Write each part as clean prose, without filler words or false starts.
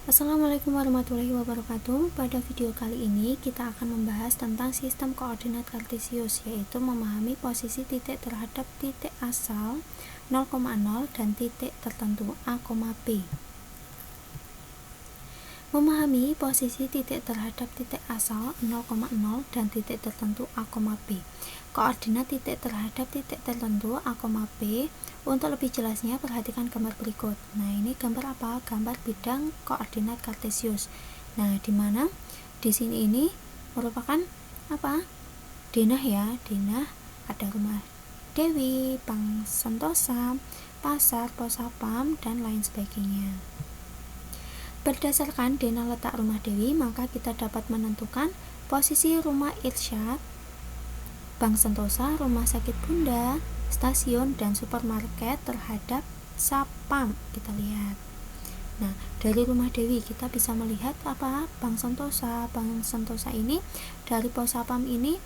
Assalamualaikum warahmatullahi wabarakatuh. Pada video kali ini kita akan membahas tentang sistem koordinat kartesius, yaitu memahami posisi titik terhadap titik asal 0,0 dan titik tertentu A, B. Memahami posisi titik terhadap titik asal 0,0 dan titik tertentu A, B. Koordinat titik terhadap titik tertentu A, B. Untuk lebih jelasnya perhatikan gambar berikut. Nah, ini gambar apa? Gambar bidang koordinat kartesius. Nah, di mana di sini ini merupakan apa? Denah ya, denah, ada rumah Dewi, Bank Sentosa, pasar, pos sapam, dan lain sebagainya. Berdasarkan denah letak rumah Dewi, maka kita dapat menentukan posisi rumah Irsyad, Bank Sentosa, rumah sakit Bunda, stasiun, dan supermarket terhadap sapam. Kita lihat. Nah, dari rumah Dewi kita bisa melihat apa? Bank Sentosa. Bank Sentosa ini dari pos sapam ini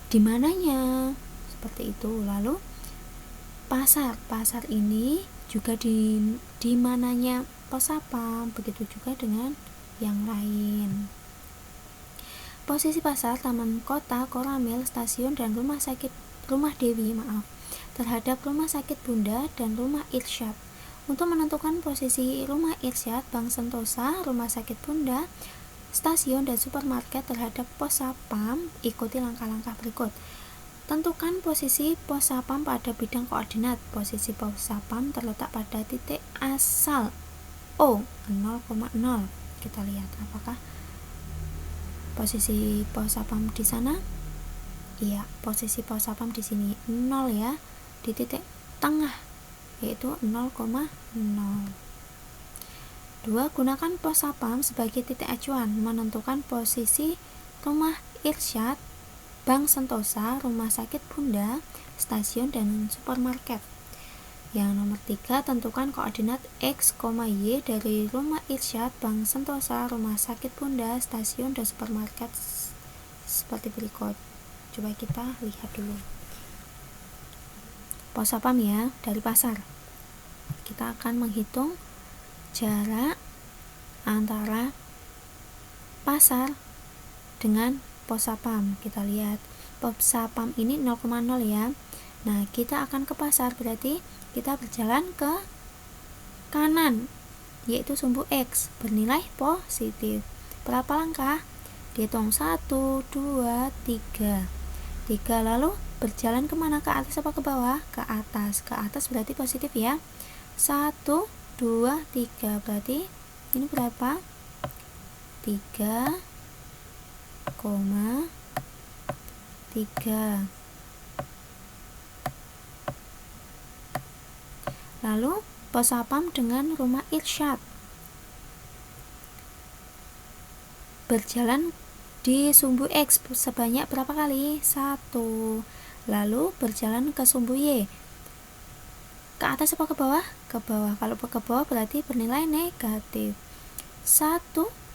di mananya? Seperti itu. Lalu pasar ini juga di mananya pos sapam, begitu juga dengan yang lain. Posisi pasar, taman kota, koramil, stasiun, dan rumah Dewi terhadap rumah sakit Bunda dan rumah Irsyad. Untuk menentukan posisi rumah Irsyad, Bank Sentosa, rumah sakit Bunda, stasiun, dan supermarket terhadap pos sapam, ikuti langkah-langkah berikut. Tentukan posisi pos sapam pada bidang koordinat. Posisi pos sapam terletak pada titik asal O 0,0. Kita lihat apakah posisi pos sapam di sana? Iya, posisi pos sapam di sini 0 ya, di titik tengah yaitu 0,0. 2. Gunakan pos sapam sebagai titik acuan menentukan posisi rumah Irsyad, Bank Sentosa, rumah sakit Bunda, stasiun, dan supermarket. Yang nomor 3, tentukan koordinat X, Y dari rumah Irsyad, Bank Sentosa, rumah sakit Bunda, stasiun, dan supermarket seperti berikut. Coba kita lihat dulu. Pos sapam ya, dari pasar. Kita akan menghitung jarak antara pasar dengan pos sapam. Kita lihat pos sapam ini 0,0 ya. Nah, kita akan ke pasar, berarti kita berjalan ke kanan, yaitu sumbu X bernilai positif. Berapa langkah? Dihitung 1, 2, 3. Lalu berjalan kemana? Ke atas apa ke bawah? Ke atas. Ke atas berarti positif ya. 1, 2, 3. Berarti ini berapa? 3,3. Lalu pos sapam dengan rumah Irsyad berjalan di sumbu X sebanyak berapa kali? 1. Lalu berjalan ke sumbu Y. Ke atas apa ke bawah? Ke bawah. Kalau ke bawah berarti bernilai negatif. 1,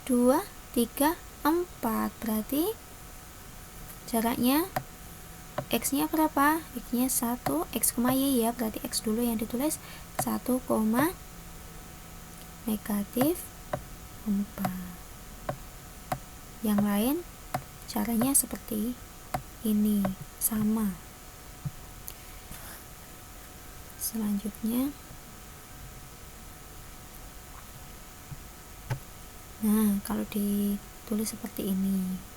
2, 3, 4. Berarti jaraknya X nya berapa? X nya 1, X, Y ya, berarti X dulu yang ditulis 1, negatif 4. Yang lain caranya seperti ini, sama. Selanjutnya, nah kalau ditulis seperti ini.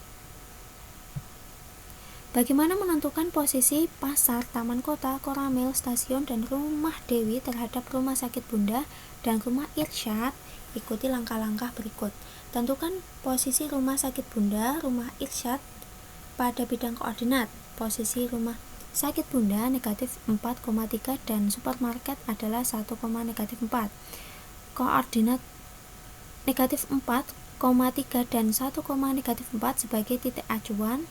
Bagaimana menentukan posisi pasar, taman kota, koramil, stasiun, dan rumah Dewi terhadap rumah sakit Bunda dan rumah Irsyad? Ikuti langkah-langkah berikut. Tentukan posisi rumah sakit Bunda, rumah Irsyad pada bidang koordinat. Posisi rumah sakit Bunda negatif 4,3 dan supermarket adalah 1, negatif 4. Koordinat negatif 4,3 dan 1, negatif 4 sebagai titik acuan.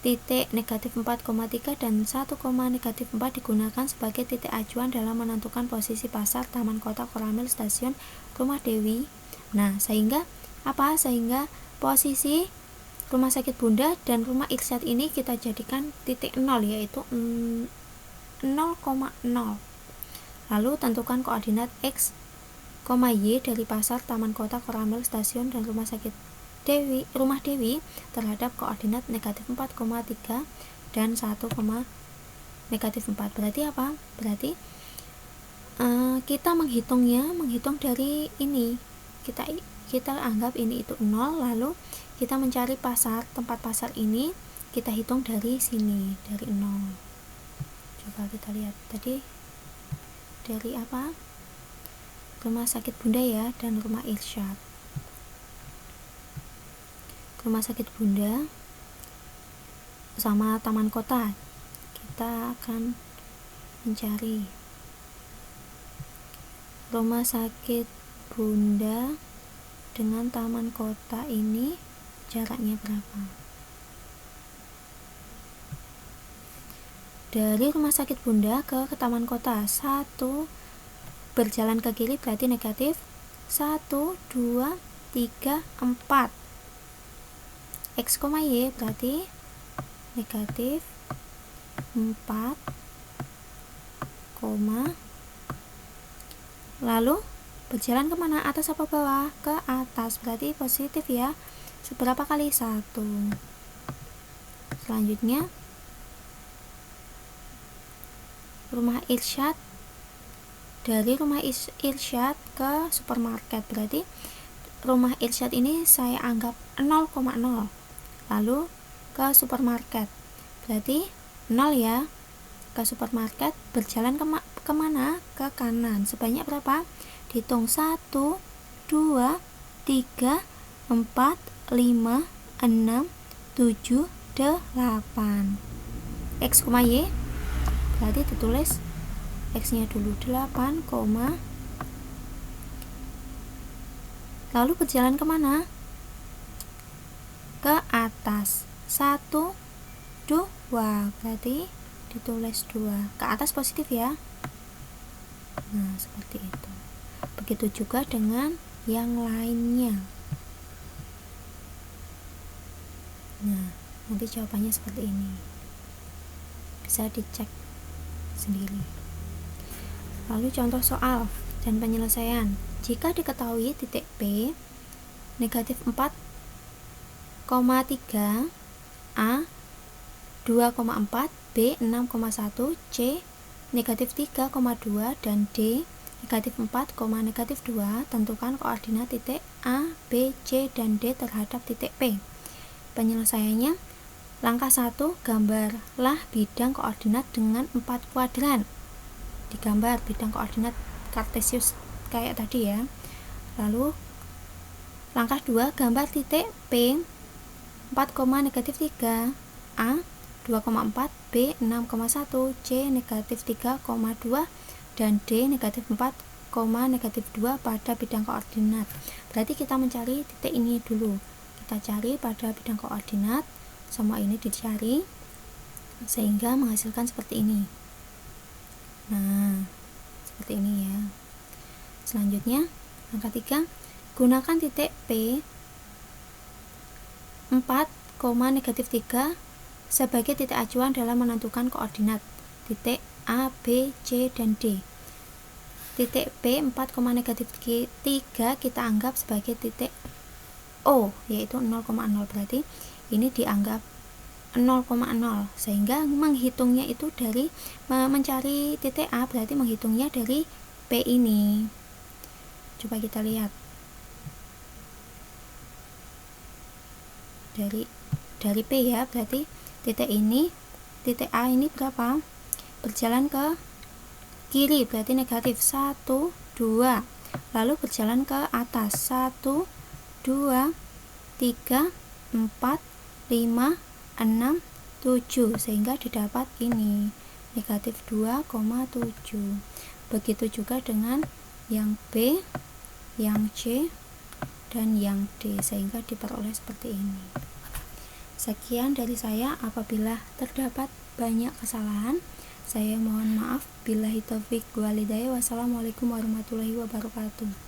Titik negatif 4,3 dan 1, negatif 4 digunakan sebagai titik acuan dalam menentukan posisi pasar, taman kota, koramil, stasiun, rumah Dewi. Nah, sehingga apa? Sehingga posisi rumah sakit Bunda dan rumah Irsyad ini kita jadikan titik 0, yaitu 0,0. Lalu tentukan koordinat X, Y dari pasar, taman kota, koramil, stasiun, dan rumah Dewi terhadap koordinat negatif 4, 3 dan 1, negatif 4. Berarti apa? Berarti kita menghitung dari ini, kita anggap ini itu 0, lalu kita mencari tempat pasar ini kita hitung dari sini, dari 0. Coba kita lihat tadi dari apa? Rumah sakit Bunda ya, dan rumah Irsyad. Rumah sakit Bunda sama taman kota, kita akan mencari rumah sakit Bunda dengan taman kota ini jaraknya berapa. Dari rumah sakit Bunda ke taman kota, 1 berjalan ke kiri berarti negatif 1, 2, 3, 4. X, Y berarti negatif 4, lalu berjalan kemana? Atas apa bawah? Ke atas, berarti positif ya. Seberapa kali? 1. Selanjutnya rumah Irsyad, dari rumah Irsyad ke supermarket, berarti rumah Irsyad ini saya anggap 0,0, lalu ke supermarket berarti 0 ya. Ke supermarket berjalan kemana? Ke kanan. Sebanyak berapa? Dihitung 1, 2, 3, 4, 5, 6, 7, 8. X, Y berarti ditulis X nya dulu 8, lalu berjalan kemana? Ke atas. 1, 2, berarti ditulis 2. Ke atas positif ya. Nah, seperti itu. Begitu juga dengan yang lainnya. Nah, nanti jawabannya seperti ini. Bisa dicek sendiri. Lalu contoh soal dan penyelesaian. Jika diketahui titik P negatif 4,3, A 2,4, B 6,1, C negatif 3,2, dan D negatif 4, negatif 2. Tentukan koordinat titik A, B, C, dan D terhadap titik P. Penyelesaiannya, langkah 1, gambarlah bidang koordinat dengan 4 kuadran. Digambar bidang koordinat kartesius kayak tadi ya. Lalu langkah 2, gambar titik P 4, negatif 3, A 2,4, B 6,1, C negatif 3,2, dan D negatif 4, negatif 2 pada bidang koordinat. Berarti kita mencari titik ini dulu. Kita cari pada bidang koordinat, semua ini dicari sehingga menghasilkan seperti ini. Nah, seperti ini ya. Selanjutnya, angka 3, gunakan titik P 4, negatif 3 sebagai titik acuan dalam menentukan koordinat titik A, B, C, dan D. Titik P 4, negatif 3 kita anggap sebagai titik O, yaitu 0,0. Berarti ini dianggap 0,0, sehingga menghitungnya itu dari mencari titik A, berarti menghitungnya dari P ini. Coba kita lihat dari P ya, berarti titik ini, titik A ini berapa? Berjalan ke kiri berarti negatif 1, 2, lalu berjalan ke atas 1, 2, 3, 4, 5, 6, 7, sehingga didapat ini negatif 2,7. Begitu juga dengan yang B, yang C, dan yang D, sehingga diperoleh seperti ini. Sekian dari saya. Apabila terdapat banyak kesalahan, saya mohon maaf. Billahi taufiq wal hidayah. Wassalamualaikum warahmatullahi wabarakatuh.